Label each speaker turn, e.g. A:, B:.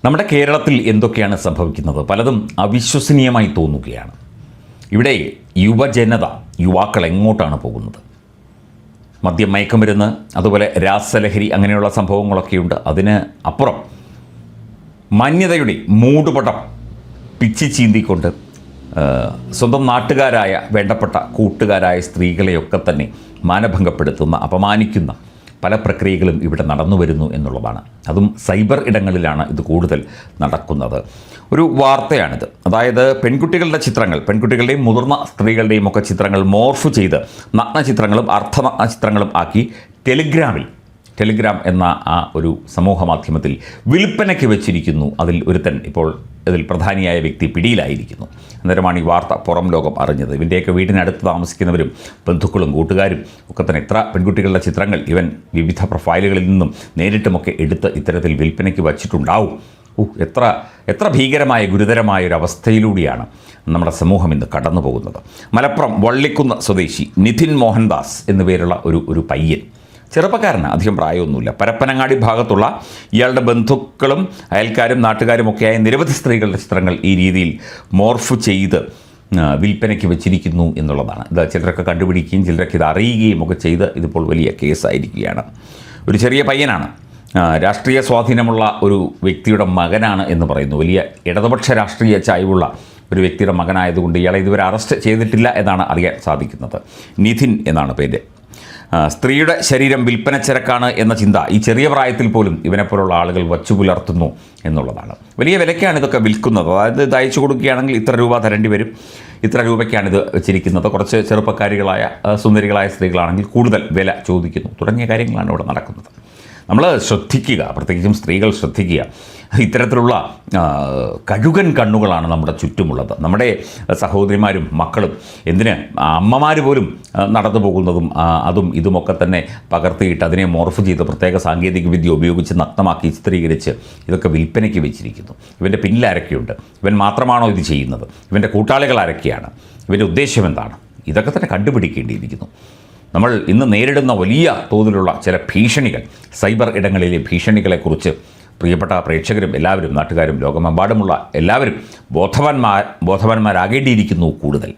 A: നമ്മുടെ കേരളത്തിൽ എന്തൊക്കെയാണ് സംഭവിക്കുന്നത്? പലതും അവിശ്വസനീയമായി തോന്നുകയാണ്. ഇവിടെ യുവാക്കൾ എങ്ങോട്ടാണ് പോകുന്നത്? മദ്യം, മയക്കുമരുന്ന്, അതുപോലെ രാസലഹരി അങ്ങനെയുള്ള സംഭവങ്ങളൊക്കെയുണ്ട്. അതിന് അപ്പുറം മാന്യതയുടെ മൂടുപടം പിച്ചി ചീന്തിക്കൊണ്ട് സ്വന്തം നാട്ടുകാരായ വേണ്ടപ്പെട്ട കൂട്ടുകാരായ സ്ത്രീകളെയൊക്കെ തന്നെ മാനഭംഗപ്പെടുത്തുന്ന, അപമാനിക്കുന്ന പല പ്രക്രിയകളും ഇവിടെ നടന്നു വരുന്നു എന്നുള്ളതാണ്. അതും സൈബർ ഇടങ്ങളിലാണ് ഇത് കൂടുതൽ നടക്കുന്നത്. ഒരു വാർത്തയാണിത്. അതായത് പെൺകുട്ടികളുടെ ചിത്രങ്ങൾ, പെൺകുട്ടികളുടെയും മുതിർന്ന സ്ത്രീകളുടെയും ഒക്കെ ചിത്രങ്ങൾ മോർഫ് ചെയ്ത് നഗ്ന ചിത്രങ്ങളും അർദ്ധനഗ്ന ചിത്രങ്ങളും ആക്കി ടെലിഗ്രാം എന്ന ആ ഒരു സമൂഹ മാധ്യമത്തിൽ വിൽപ്പനയ്ക്ക് വെച്ചിരിക്കുന്നു. അതിൽ ഒരുത്തൻ ഇപ്പോൾ ഇതിൽ പ്രധാനിയായ വ്യക്തി പിടിയിലായിരിക്കുന്നു. അന്നേരമാണ് ഈ വാർത്ത പുറം ലോകം അറിഞ്ഞത്. ഇവൻ്റെയൊക്കെ വീടിനടുത്ത് താമസിക്കുന്നവരും ബന്ധുക്കളും കൂട്ടുകാരും ഒക്കെ തന്നെ എത്ര പെൺകുട്ടികളുടെ ചിത്രങ്ങൾ ഇവൻ വിവിധ പ്രൊഫൈലുകളിൽ നിന്നും നേരിട്ടുമൊക്കെ എടുത്ത് ഇത്തരത്തിൽ വിൽപ്പനയ്ക്ക് വച്ചിട്ടുണ്ടാവും. എത്ര ഭീകരമായ ഗുരുതരമായ ഒരു അവസ്ഥയിലൂടെയാണ് നമ്മുടെ സമൂഹം ഇന്ന് കടന്നു പോകുന്നത്. മലപ്പുറം വള്ളിക്കുന്ന് സ്വദേശി നിധിൻ മോഹൻദാസ് എന്നുപേരുള്ള ഒരു പയ്യൻ, ചെറുപ്പക്കാരന്, അധികം പ്രായമൊന്നുമില്ല. പരപ്പനങ്ങാടി ഭാഗത്തുള്ള ഇയാളുടെ ബന്ധുക്കളും അയൽക്കാരും നാട്ടുകാരും ഒക്കെയായ നിരവധി സ്ത്രീകളുടെ ചിത്രങ്ങൾ ഈ രീതിയിൽ മോർഫ് ചെയ്ത് വിൽപ്പനയ്ക്ക് വെച്ചിരിക്കുന്നു എന്നുള്ളതാണ്. ഇത് ചിലരൊക്കെ കണ്ടുപിടിക്കുകയും ചിലരൊക്കെ ഇത് അറിയുകയും ഒക്കെ ചെയ്ത് ഇതിപ്പോൾ വലിയ കേസായിരിക്കുകയാണ്. ഒരു ചെറിയ പയ്യനാണ്, രാഷ്ട്രീയ സ്വാധീനമുള്ള ഒരു വ്യക്തിയുടെ മകനാണ് എന്ന് പറയുന്നു. വലിയ ഇടതുപക്ഷ രാഷ്ട്രീയ ചായ്വുള്ള ഒരു വ്യക്തിയുടെ മകനായതുകൊണ്ട് ഇയാളെ ഇതുവരെ അറസ്റ്റ് ചെയ്തിട്ടില്ല എന്നാണ് അറിയാൻ സാധിക്കുന്നത്. നിധിൻ എന്നാണ് പേര്. സ്ത്രീയുടെ ശരീരം വിൽപ്പനച്ചരക്കാണ് എന്ന ചിന്ത ഈ ചെറിയ പ്രായത്തിൽ പോലും ഇവനെപ്പോലുള്ള ആളുകൾ വച്ചു പുലർത്തുന്നു എന്നുള്ളതാണ്. വലിയ വിലയ്ക്കാണ് ഇതൊക്കെ വിൽക്കുന്നത്. അതായത് ഇത് അയച്ചു കൊടുക്കുകയാണെങ്കിൽ ഇത്ര രൂപ തരേണ്ടി വരും, ഇത്ര രൂപയ്ക്കാണിത് വെച്ചിരിക്കുന്നത്. കുറച്ച് ചെറുപ്പക്കാരികളായ സുന്ദരികളായ സ്ത്രീകളാണെങ്കിൽ കൂടുതൽ വില ചോദിക്കുന്നു. തുടങ്ങിയ കാര്യങ്ങളാണ് ഇവിടെ നടക്കുന്നത്. നമ്മൾ ശ്രദ്ധിക്കുക, പ്രത്യേകിച്ചും സ്ത്രീകൾ ശ്രദ്ധിക്കുക. ഇത്തരത്തിലുള്ള കഴുകൻ കണ്ണുകളാണ് നമ്മുടെ ചുറ്റുമുള്ളത്. നമ്മുടെ സഹോദരിമാരും മക്കളും, എന്തിന് അമ്മമാർ പോലും നടന്നു പോകുന്നതും അതും ഇതുമൊക്കെ തന്നെ പകർത്തിയിട്ട് അതിനെ മോർഫ് ചെയ്ത് പ്രത്യേക സാങ്കേതിക വിദ്യ ഉപയോഗിച്ച് നഗ്നമാക്കി ചിത്രീകരിച്ച് ഇതൊക്കെ വിൽപ്പനയ്ക്ക് വെച്ചിരിക്കുന്നു. ഇവൻ്റെ പിന്നിൽ ആരൊക്കെയുണ്ട്? ഇവൻ മാത്രമാണോ ഇത് ചെയ്യുന്നത്? ഇവൻ്റെ കൂട്ടാളികൾ ആരൊക്കെയാണ്? ഇവൻ്റെ ഉദ്ദേശം എന്താണ്? ഇതൊക്കെ തന്നെ കണ്ടുപിടിക്കേണ്ടിയിരിക്കുന്നു. നമ്മൾ ഇന്ന് നേരിടുന്ന വലിയ തോതിലുള്ള ചില ഭീഷണികൾ, സൈബർ ഇടങ്ങളിലെ ഭീഷണികളെക്കുറിച്ച് പ്രിയപ്പെട്ട പ്രേക്ഷകരും എല്ലാവരും, നാട്ടുകാരും, ലോകമെമ്പാടുമുള്ള എല്ലാവരും ബോധവാന്മാരാകേണ്ടിയിരിക്കുന്നു കൂടുതൽ.